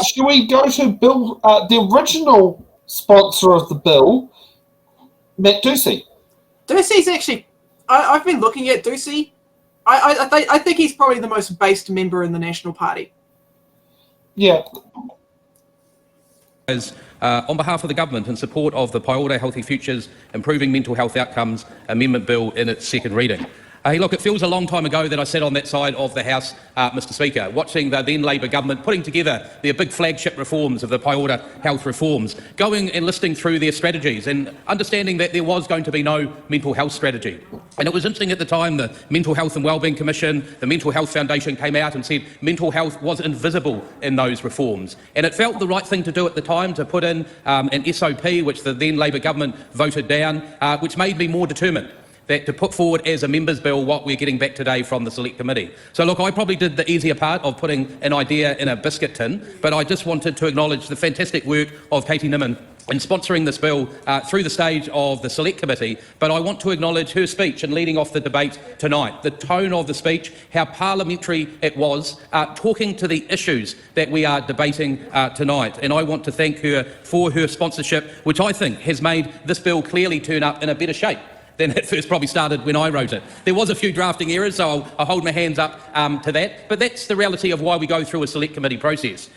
Shall we go to Bill, the original sponsor of the bill, Matt Doocey? Doocey's actually, I've been looking at Doocey. I think he's probably the most based member in the National Party. Yeah. On behalf of the government, in support of the Pae Ora Healthy Futures Improving Mental Health Outcomes Amendment Bill in its second reading. Hey, look, it feels a long time ago that I sat on that side of the House, Mr Speaker, watching the then Labor government putting together their big flagship reforms of the Pae Ora health reforms, going and listening through their strategies and understanding that there was going to be no mental health strategy. And it was interesting at the time, the Mental Health and Wellbeing Commission, the Mental Health Foundation came out and said mental health was invisible in those reforms. And it felt the right thing to do at the time to put in an SOP, which the then Labor government voted down, which made me more determined that to put forward as a members' bill what we're getting back today from the Select Committee. So look, I probably did the easier part of putting an idea in a biscuit tin, but I just wanted to acknowledge the fantastic work of Katie Nimmin in sponsoring this bill through the stage of the Select Committee, but I want to acknowledge her speech in leading off the debate tonight, the tone of the speech, how parliamentary it was, talking to the issues that we are debating tonight. And I want to thank her for her sponsorship, which I think has made this bill clearly turn up in a better shape than it first probably started when I wrote it. There was a few drafting errors, so I'll hold my hands up to that, but that's the reality of why we go through a Select Committee process.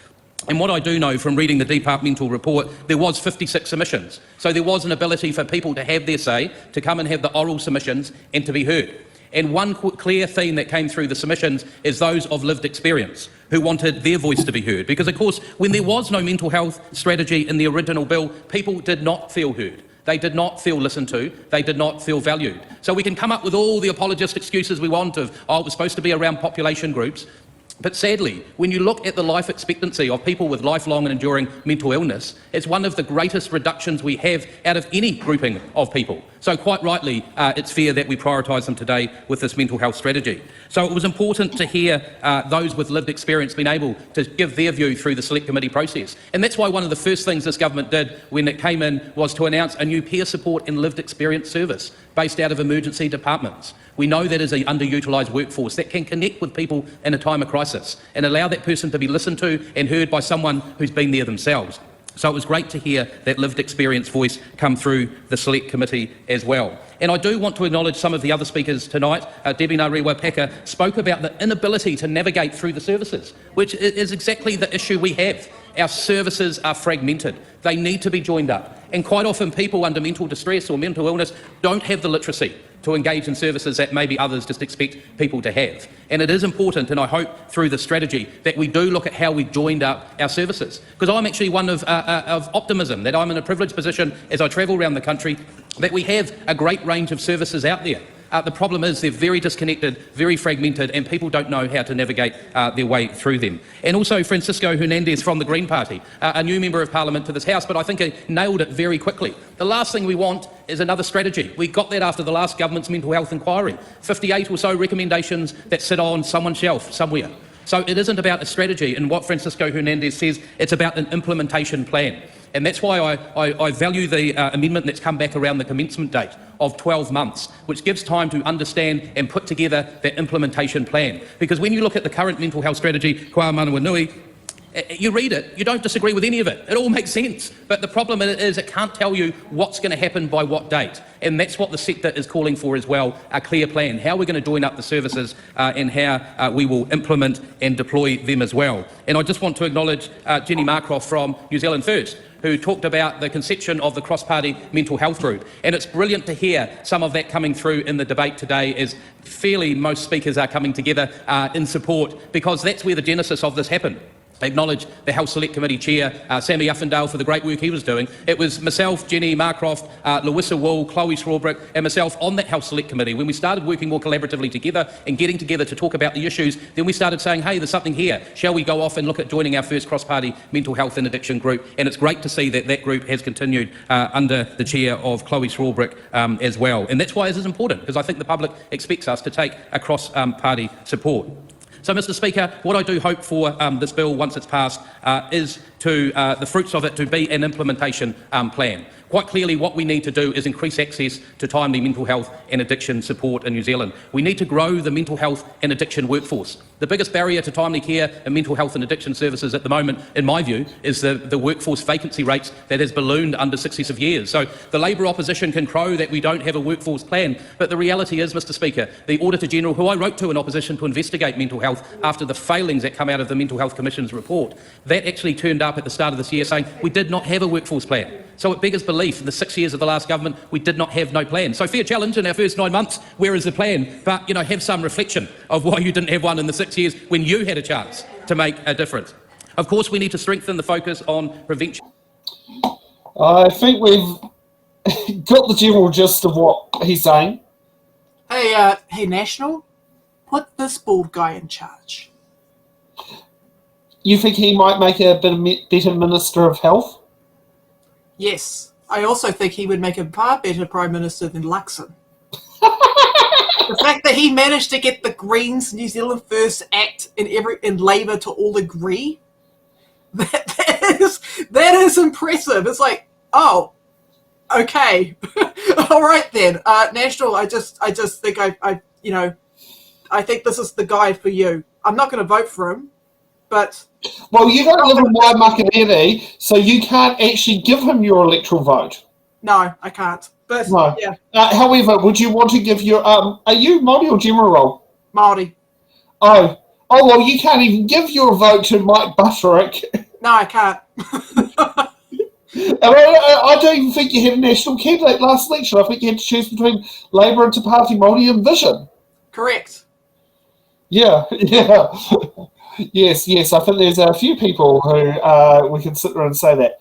And what I do know from reading the departmental report, there was 56 submissions. So there was an ability for people to have their say, to come and have the oral submissions and to be heard. And one clear theme that came through the submissions is those of lived experience, who wanted their voice to be heard. Because, of course, when there was no mental health strategy in the original bill, people did not feel heard. They did not feel listened to. They did not feel valued. So we can come up with all the apologist excuses we want of, oh, it was supposed to be around population groups. But sadly, when you look at the life expectancy of people with lifelong and enduring mental illness, it's one of the greatest reductions we have out of any grouping of people. So quite rightly, it's fair that we prioritise them today with this mental health strategy. So it was important to hear those with lived experience being able to give their view through the Select Committee process. And that's why one of the first things this government did when it came in was to announce a new peer support and lived experience service based out of emergency departments. We know that is an underutilised workforce that can connect with people in a time of crisis and allow that person to be listened to and heard by someone who's been there themselves. So it was great to hear that lived experience voice come through the Select Committee as well. And I do want to acknowledge some of the other speakers tonight. Debbie Ngarewa-Paka spoke about the inability to navigate through the services, which is exactly the issue we have. Our services are fragmented. They need to be joined up. And quite often people under mental distress or mental illness don't have the literacy to engage in services that maybe others just expect people to have. And it is important, and I hope through the strategy, that we do look at how we've joined up our services. Because I'm actually one of optimism, that I'm in a privileged position as I travel around the country, that we have a great range of services out there. The problem is they're very disconnected, very fragmented, and people don't know how to navigate their way through them. And also Francisco Hernandez from the Green Party, a new Member of Parliament to this House, but I think he nailed it very quickly. The last thing we want is another strategy. We got that after the last government's mental health inquiry. 58 or so recommendations that sit on someone's shelf somewhere. So it isn't about a strategy, and what Francisco Hernandez says, it's about an implementation plan. And that's why I value the amendment that's come back around the commencement date of 12 months, which gives time to understand and put together that implementation plan. Because when you look at the current mental health strategy, Kwa Manawa Nui, you read it, you don't disagree with any of it. It all makes sense. But the problem is it can't tell you what's going to happen by what date. And that's what the sector is calling for as well, a clear plan, how we're going to join up the services and how we will implement and deploy them as well. And I just want to acknowledge Jenny Marcroft from New Zealand First, who talked about the conception of the cross-party mental health group. And it's brilliant to hear some of that coming through in the debate today, as fairly most speakers are coming together in support, because that's where the genesis of this happened. I acknowledge the Health Select Committee Chair, Sammy Uffindale, for the great work he was doing. It was myself, Jenny Marcroft, Louisa Wool, Chloe Strawbrick and myself on that Health Select Committee. When we started working more collaboratively together and getting together to talk about the issues, then we started saying, hey, there's something here. Shall we go off and look at joining our first cross-party mental health and addiction group? And it's great to see that that group has continued under the chair of Chloe Strawbrick as well. And that's why this is important, because I think the public expects us to take a cross-party support. So, Mr Speaker, what I do hope for this bill, once it's passed, is to the fruits of it to be an implementation plan. Quite clearly, what we need to do is increase access to timely mental health and addiction support in New Zealand. We need to grow the mental health and addiction workforce. The biggest barrier to timely care and mental health and addiction services at the moment, in my view, is the workforce vacancy rates that has ballooned under successive years. So the Labour opposition can crow that we don't have a workforce plan, but the reality is, Mr Speaker, the Auditor-General, who I wrote to in opposition to investigate mental health after the failings that come out of the Mental Health Commission's report, that actually turned up at the start of this year saying we did not have a workforce plan. So it beggars belief, in the 6 years of the last government, we did not have no plan. So fair challenge in our first 9 months, where is the plan? But, you know, have some reflection of why you didn't have one in the 6 years when you had a chance to make a difference. Of course, we need to strengthen the focus on prevention. I think we've got the general gist of what he's saying. Hey, National, put this bald guy in charge. You think he might make a better Minister of Health? Yes, I also think he would make a far better Prime Minister than Luxon. The fact that he managed to get the Greens New Zealand First Act in Labour to all agree, that is impressive. It's like, oh, okay, all right then, National. I just think I think this is the guy for you. I'm not going to vote for him, but. Well, you don't live in Waimakariri, so you can't actually give him your electoral vote. No, I can't. But No. yeah, However, would you want to give your are you Māori or General? Māori. Oh, well, you can't even give your vote to Mike Butterick. No, I can't. And I don't even think you had a national candidate last election. I think you had to choose between Labour and Te Pāti Māori and Vision. Correct. Yeah. Yes. I think there's a few people who we can sit there and say that.